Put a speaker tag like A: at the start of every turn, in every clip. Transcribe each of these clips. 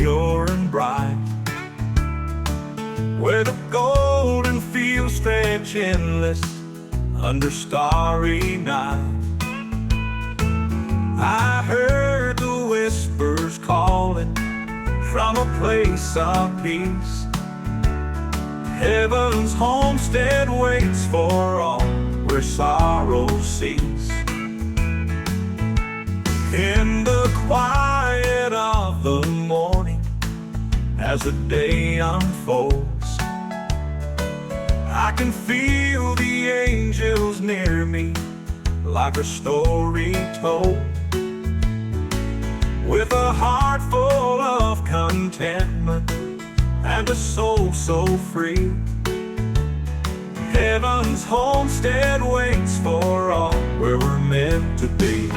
A: pure and bright, where the golden fields stretch endless under starry night. I heard the whispers calling from a place of peace. Heaven's homestead waits for all where sorrow cease. In the quiet of the morning, as the day unfolds, I can feel the angels near me, like a story told. With a heart full of contentment and a soul so free, heaven's homestead waits for all where we're meant to be.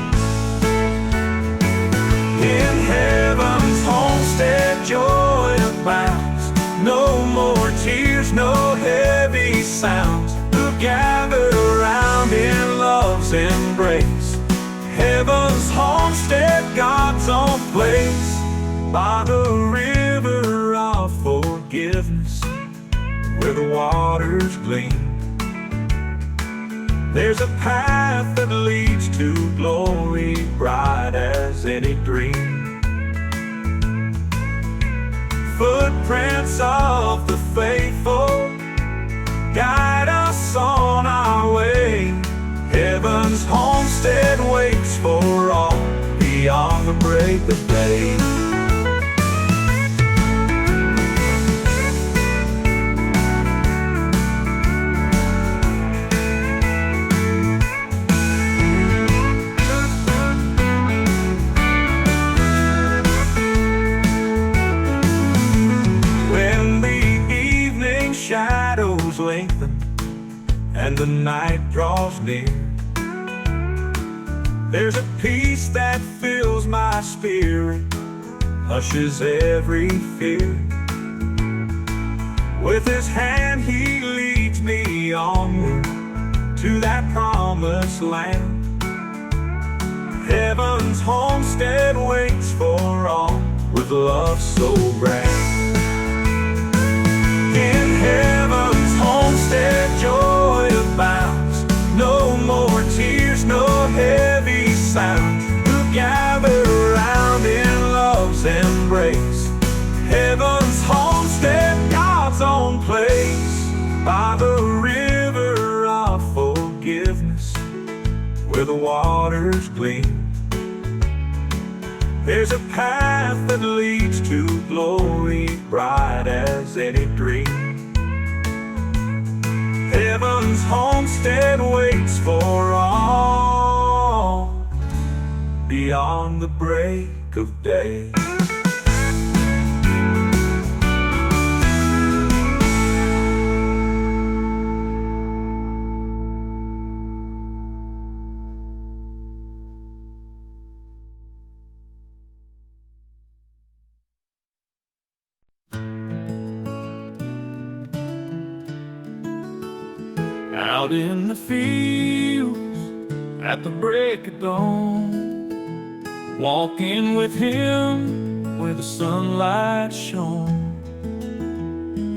A: In heaven's homestead joy abounds, no more tears, no heavy sounds, who gather around in love's embrace. Heaven's homestead, God's own place, by the river of forgiveness, where the waters gleam. There's a path that leads to glory, bright as any dream. Footprints of the faithful guide us on our way. Heaven's homestead waits for all beyond the break of day. When the evening shadows lengthen and the night draws near, there's a peace that fills my spirit, hushes every fear. With his hand he leads me onward to that promised land. Heaven's homestead waits for all with love so grand. In heaven's homestead joy abounds, no more tears, no heavy sounds, who gather around in love's embrace. Heaven's homestead, God's own place, by the river of forgiveness, where the waters gleam. There's a path that leads to glory, bright as any dream. Heaven's homestead waits for all beyond the break of day. Out in the fields at the break of dawn, walking with him where the sunlight shone.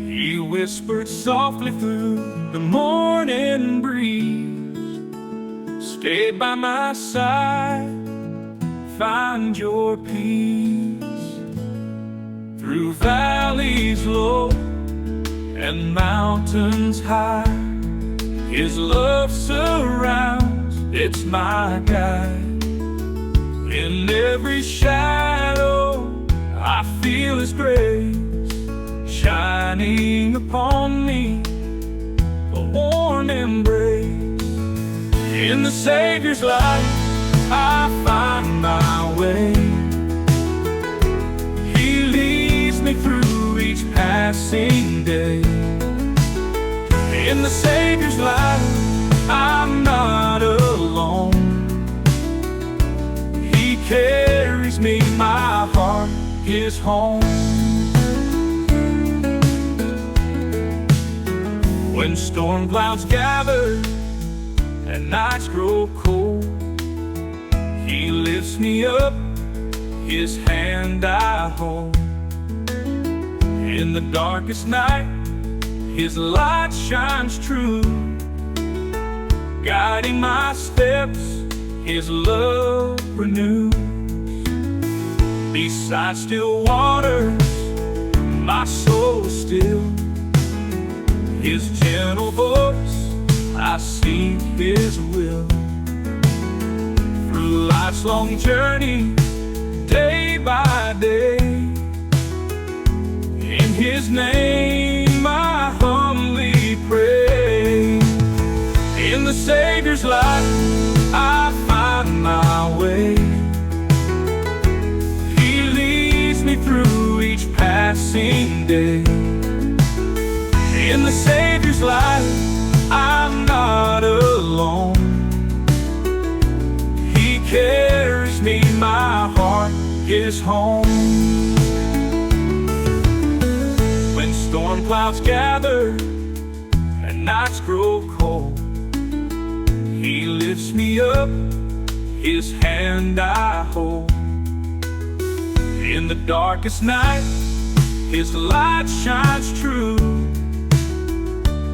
A: He whispered softly through the morning breeze, stay by my side, find your peace. Through valleys low and mountains high, his love surrounds, it's my guide. In every shadow I feel his grace shining upon me, a warm embrace. In the Savior's light I find my way. He leads me through each passing day. In the Savior's light I'm not alone. He carries me, my heart, his home. When storm clouds gather and nights grow cold, he lifts me up, his hand I hold. In the darkest night, His light shines true, guiding my steps, His love renews. Beside still waters, my soul is still. His gentle voice, I seek His will. Through life's long journey, day by day, in His name I humbly pray. In the Savior's light, I find my way. He leads me through each passing day. In the Savior's light, I'm not alone. He carries me, my heart is home. When storm clouds gather and nights grow cold, He lifts me up, His hand I hold. In the darkest night, His light shines true,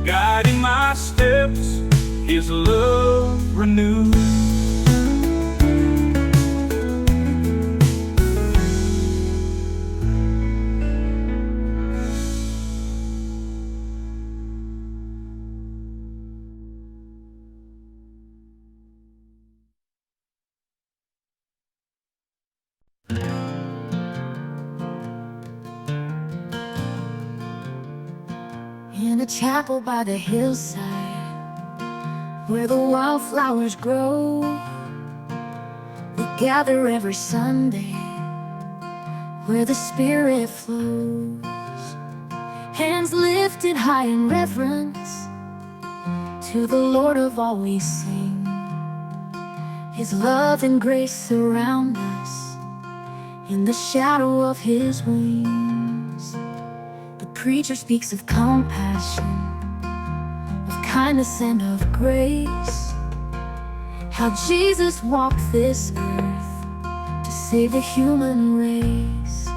A: guiding my steps, His love renews.
B: In a chapel by the hillside, where the wildflowers grow, we gather every Sunday, where the Spirit flows. Hands lifted high in reverence, to the Lord of all we sing. His love and grace surround us, in the shadow of His wings. The preacher speaks of compassion, of kindness and of grace, how Jesus walked this earth to save the human race.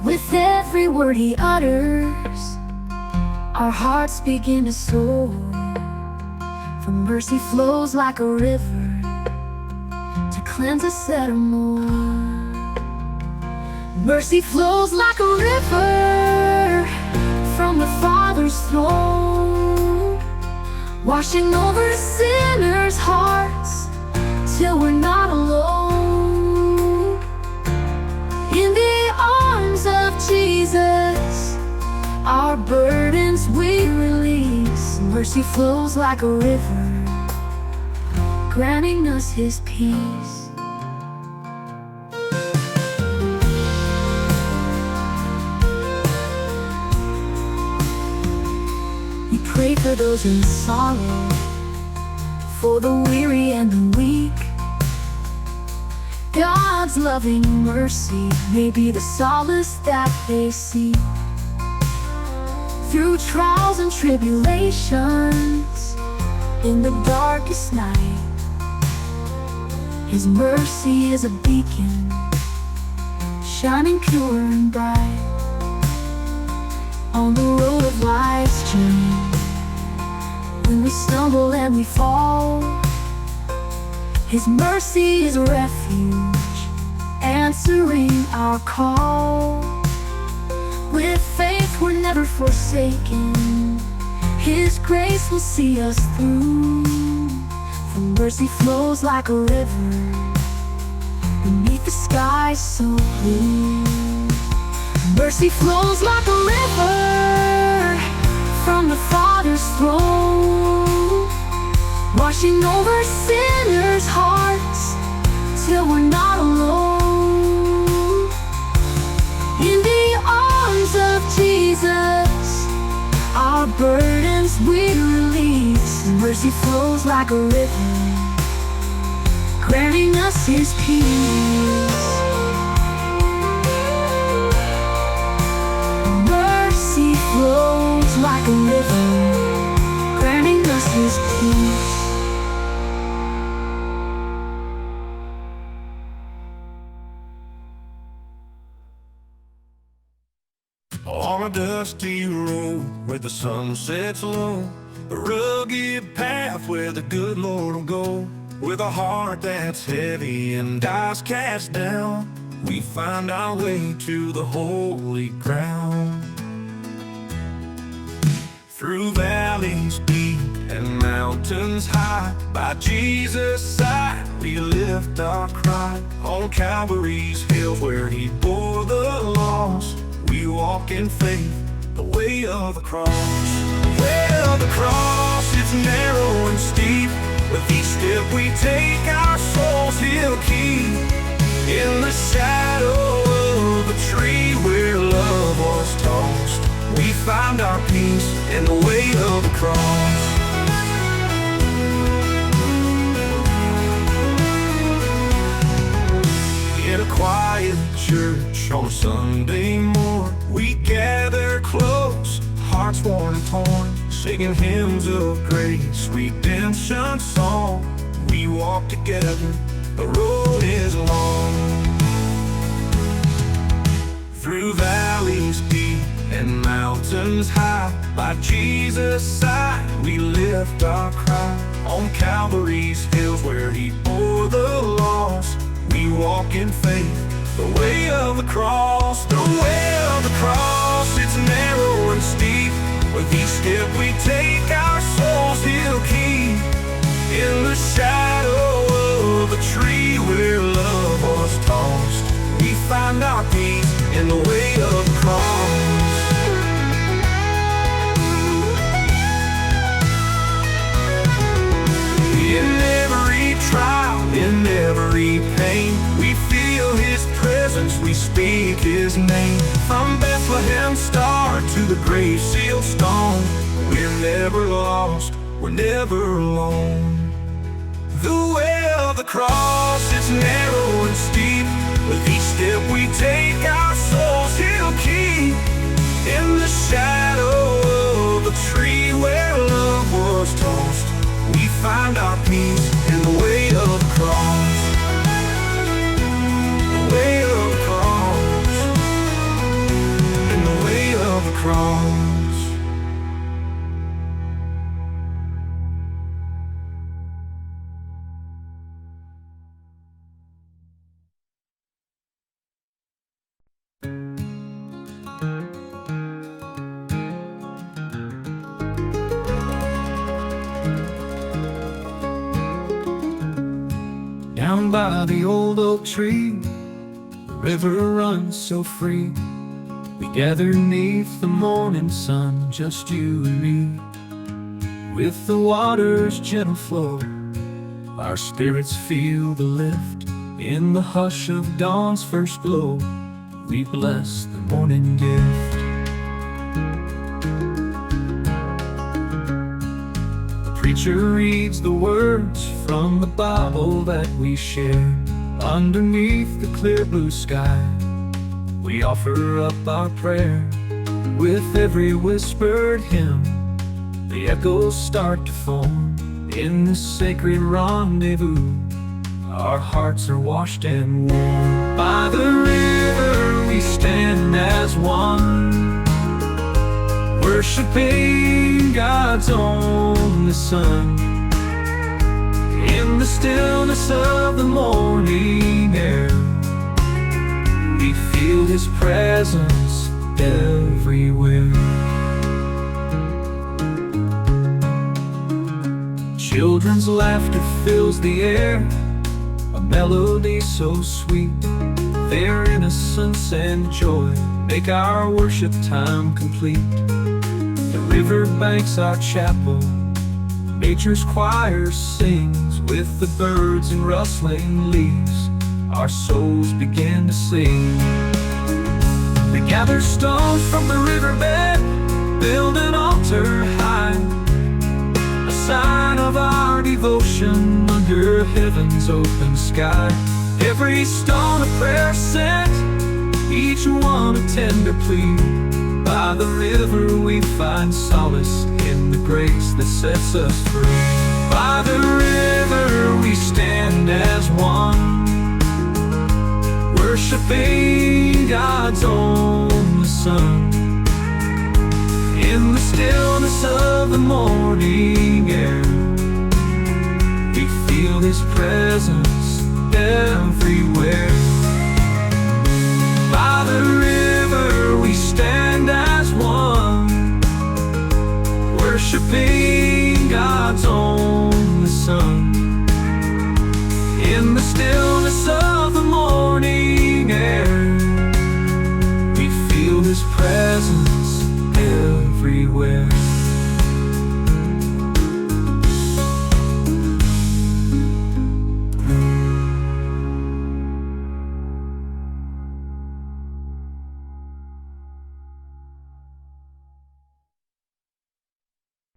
B: With every word He utters, our hearts begin to soar, for mercy flows like a river to cleanse us evermore. Mercy flows like a river from the Father's throne, washing over sinners' hearts till we're not alone. In the arms of Jesus, our burdens we release. Mercy flows like a river, granting us His peace. Pray for those in sorrow, for the weary and the weak. God's loving mercy may be the solace that they seek. Through trials and tribulations, in the darkest night, His mercy is a beacon, shining pure and bright. On the road of life's journey, when we stumble and we fall, His mercy is a refuge, answering our call. With faith we're never forsaken, His grace will see us through. For mercy flows like a river beneath the sky so blue. Mercy flows like a river from the Father's throne, washing over sinners' hearts till we're not alone. In the arms of Jesus, our burdens we release. Mercy flows like a river, granting us His peace. Mercy flows like a river, granting us His peace.
A: On a dusty road where the sun sets low, a rugged path where the good Lord will go. With a heart that's heavy and eyes cast down, we find our way to the holy ground. Through valleys deep and mountains high, by Jesus' side we lift our cry. On Calvary's hills where He bore the loss, we walk in faith, the way of the cross. The way of the cross, it's narrow and steep. With each step we take, our souls He'll keep. In the shadow of a tree where love was tossed, we find our peace in the way of the cross. In a quiet church on a Sunday morn, we gather close, hearts worn and torn, singing hymns of grace, redemption song. We walk together, the road is long. Through valleys deep and mountains high, by Jesus' side we lift our cry. On Calvary's hills where He bore the loss, we walk in faith, the way of the cross. The way of the cross, it's narrow and steep. With each step we take, our souls He'll keep. In the shadow of a tree where love was tossed, we find our peace in the way of the cross. In every trial, in every pain, we feel His presence, we speak His name. From Bethlehem's star to the grave sealed stone, we're never lost, we're never alone. The way of the cross is narrow and steep. With each step we take, our souls He'll keep. In the shadow of a tree where love was tossed, we find our peace in the way of the cross. The way of the cross. In the way of the cross. Down by the old oak tree, the river runs so free. We gather neath the morning sun, just you and me. With the water's gentle flow, our spirits feel the lift. In the hush of dawn's first glow, we bless the morning gift. Preacher reads the words from the Bible that we share. Underneath the clear blue sky, we offer up our prayer. With every whispered hymn, the echoes start to form. In this sacred rendezvous, our hearts are washed and warm. By the river we stand as one, worshiping God's only Son. In the stillness of the morning air, we feel His presence everywhere. Children's laughter fills the air, a melody so sweet. Their innocence and joy make our worship time complete. The river banks our chapel, nature's choir sings. With the birds and rustling leaves, our souls begin to sing. We gather stones from the riverbed, build an altar high, a sign of our devotion under heaven's open sky. Every stone a prayer sent, each one a tender plea. By the river we find solace in the grace that sets us free. By the river we stand as one, worshiping God's only Son. the stillness of the morning air, we feel His presence everywhere. By the river we stand as one, worshiping God's only Son. In the stillness of the morning air, we feel His presence everywhere.